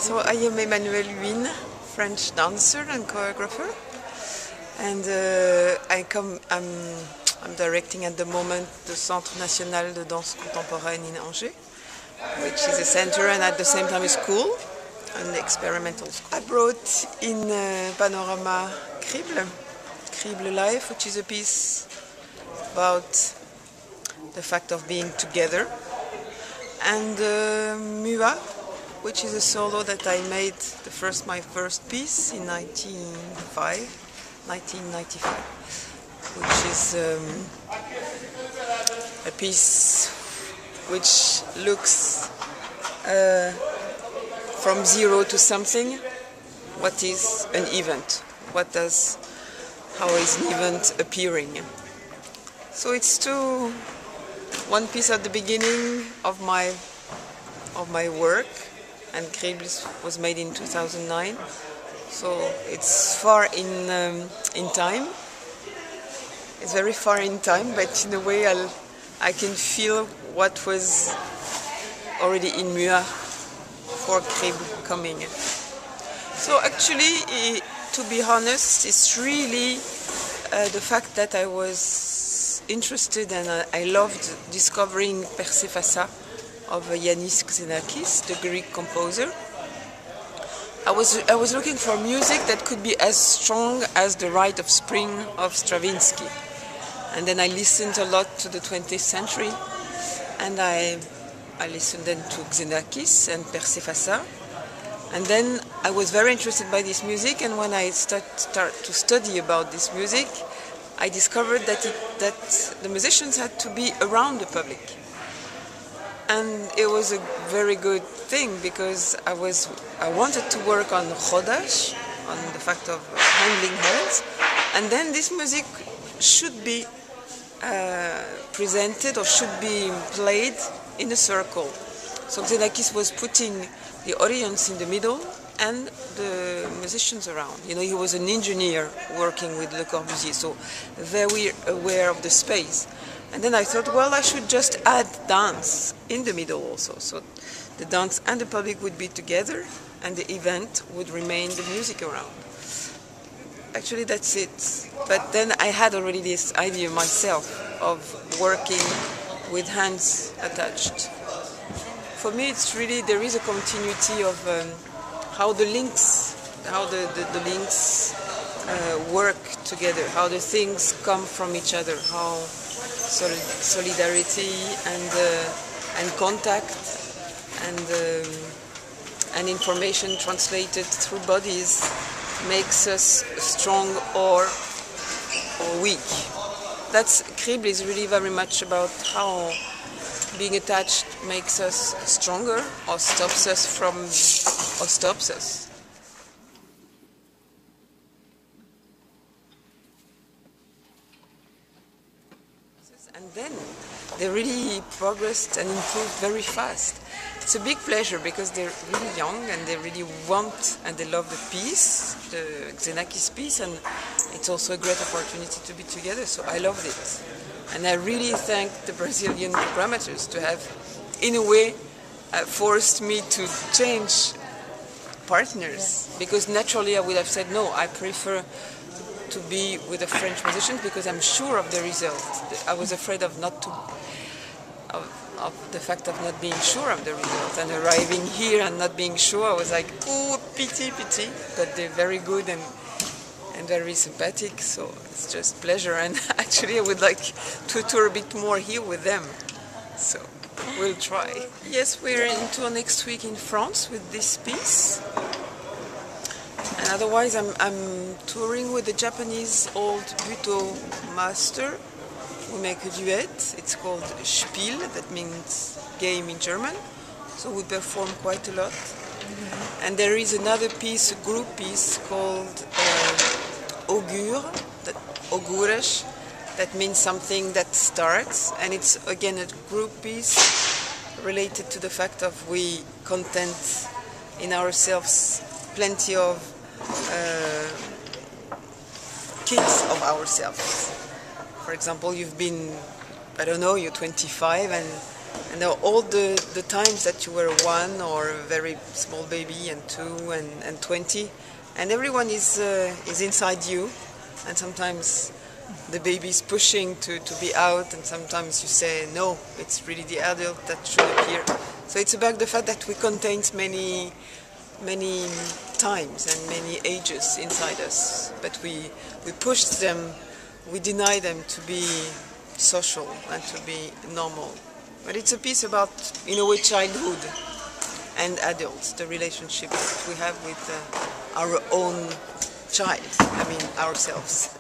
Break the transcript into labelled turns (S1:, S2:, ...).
S1: So I am Emmanuelle Huynh, French dancer and choreographer, and I'm directing at the moment the Centre National de Danse Contemporaine in Angers, which is a center and at the same time a school, an experimental school. I brought in Panorama Crible Life, which is a piece about the fact of being together, and Mua, which is a solo that I made my first piece in 1995, which is a piece which looks from zero to something. What is an event? How is an event appearing? So it's one piece at the beginning of my work, and Crible was made in 2009, so it's far in time. It's very far in time, but in a way I can feel what was already in Mua for Crible coming. So actually, to be honest, it's really the fact that I was interested and I loved discovering Persephassa of Yannis Xenakis, the Greek composer. I was looking for music that could be as strong as the Rite of Spring of Stravinsky. And then I listened a lot to the 20th century, and I listened then to Xenakis and Persephassa. And then I was very interested by this music, and when I start to study about this music, I discovered that the musicians had to be around the public. And it was a very good thing, because I wanted to work on chodash, on the fact of handling hands, and then this music should be presented or should be played in a circle. So Xenakis was putting the audience in the middle and the musicians around. You know, he was an engineer working with Le Corbusier, so very aware of the space. And then I thought, well, I should just add dance in the middle also. So the dance and the public would be together, and the event would remain the music around. Actually, that's it. But then I had already this idea myself of working with hands attached. For me, it's really, there is a continuity of how the links work together, how the things come from each other, how solidarity and contact and information translated through bodies makes us strong or weak. Crible is really very much about how being attached makes us stronger or stops us. And then they really progressed and improved very fast. It's a big pleasure, because they're really young and they really want and they love the piece, the Xenakis piece, and it's also a great opportunity to be together, so I loved it. And I really thank the Brazilian programmers to have, in a way, forced me to change partners, because naturally I would have said, no, I prefer to be with a French musician because I'm sure of the result. I was afraid of the fact of not being sure of the result, and arriving here and not being sure, I was like, oh, pity, but they're very good and very sympathetic, so it's just pleasure. And actually I would like to tour a bit more here with them, so we'll try. Yes, we're in tour next week in France with this piece. And otherwise, I'm touring with the Japanese old Buto master. We make a duet. It's called Spiel, that means game in German. So we perform quite a lot. And there is another piece, a group piece called Augure, augurish, that means something that starts. And it's again a group piece related to the fact of we content in ourselves plenty of kids of ourselves. For example, you've been, I don't know, you're 25 and And there are all the times that you were 1 or a very small baby and 2 and 20, and everyone is inside you, and sometimes the baby is pushing to be out, and sometimes you say, no, it's really the adult that should appear. So it's about the fact that we contain many times and many ages inside us, but we push them, we deny them to be social and to be normal. But it's a piece about, in a way, childhood and adults, the relationship that we have with our own child, I mean ourselves.